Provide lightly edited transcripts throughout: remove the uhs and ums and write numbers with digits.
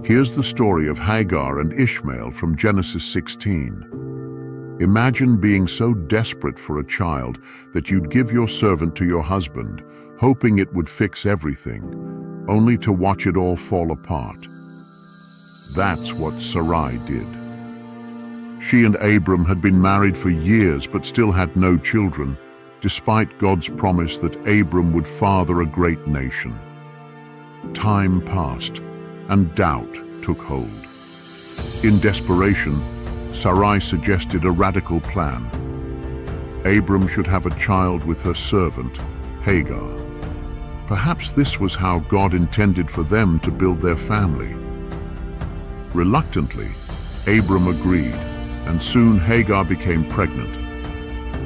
Here's the story of Hagar and Ishmael from Genesis 16. Imagine being so desperate for a child that you'd give your servant to your husband, hoping it would fix everything, only to watch it all fall apart. That's what Sarai did. She and Abram had been married for years but still had no children, despite God's promise that Abram would father a great nation. Time passed, and doubt took hold. In desperation, Sarai suggested a radical plan. Abram should have a child with her servant, Hagar. Perhaps this was how God intended for them to build their family. Reluctantly, Abram agreed, and soon Hagar became pregnant.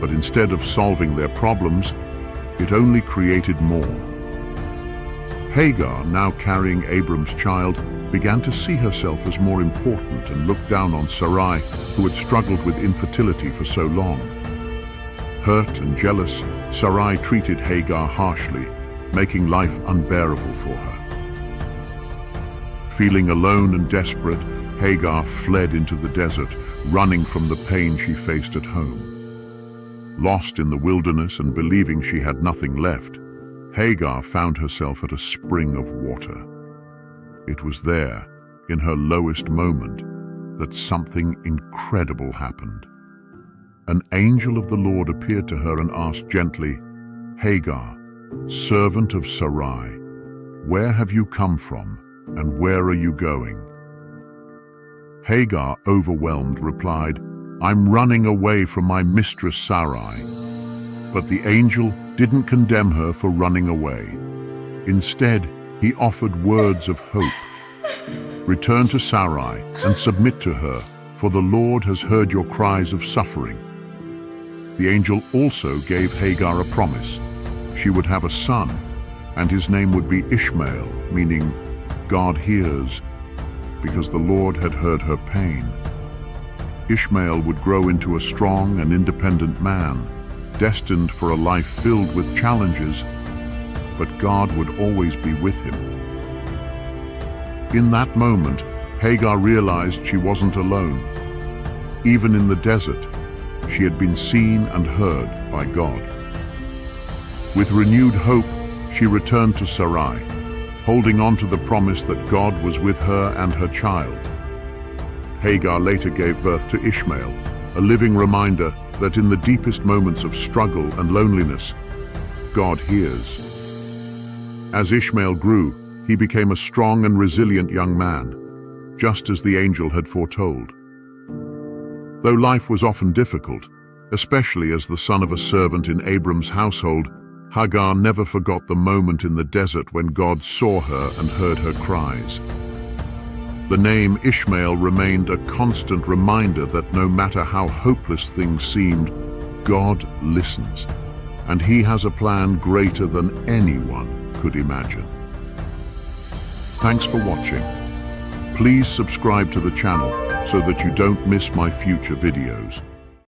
But instead of solving their problems, it only created more. Hagar, now carrying Abram's child, began to see herself as more important and looked down on Sarai, who had struggled with infertility for so long. Hurt and jealous, Sarai treated Hagar harshly, making life unbearable for her. Feeling alone and desperate, Hagar fled into the desert, running from the pain she faced at home. Lost in the wilderness and believing she had nothing left, Hagar found herself at a spring of water. It was there, in her lowest moment, that something incredible happened. An angel of the Lord appeared to her and asked gently, "Hagar, servant of Sarai, where have you come from, and where are you going?" Hagar, overwhelmed, replied, "I'm running away from my mistress Sarai." But the angel didn't condemn her for running away. Instead, he offered words of hope. "Return to Sarai and submit to her, for the Lord has heard your cries of suffering." The angel also gave Hagar a promise. She would have a son, and his name would be Ishmael, meaning God hears, because the Lord had heard her pain. Ishmael would grow into a strong and independent man, destined for a life filled with challenges, but God would always be with him. In that moment, Hagar realized she wasn't alone. Even in the desert, she had been seen and heard by God. With renewed hope, she returned to Sarai, holding on to the promise that God was with her and her child. Hagar later gave birth to Ishmael, a living reminder that in the deepest moments of struggle and loneliness, God hears. As Ishmael grew, he became a strong and resilient young man, just as the angel had foretold. Though life was often difficult, especially as the son of a servant in Abram's household, Hagar never forgot the moment in the desert when God saw her and heard her cries. The name Ishmael remained a constant reminder that no matter how hopeless things seemed, God listens, and He has a plan greater than anyone could imagine. Thanks for watching. Please subscribe to the channel so that you don't miss my future videos.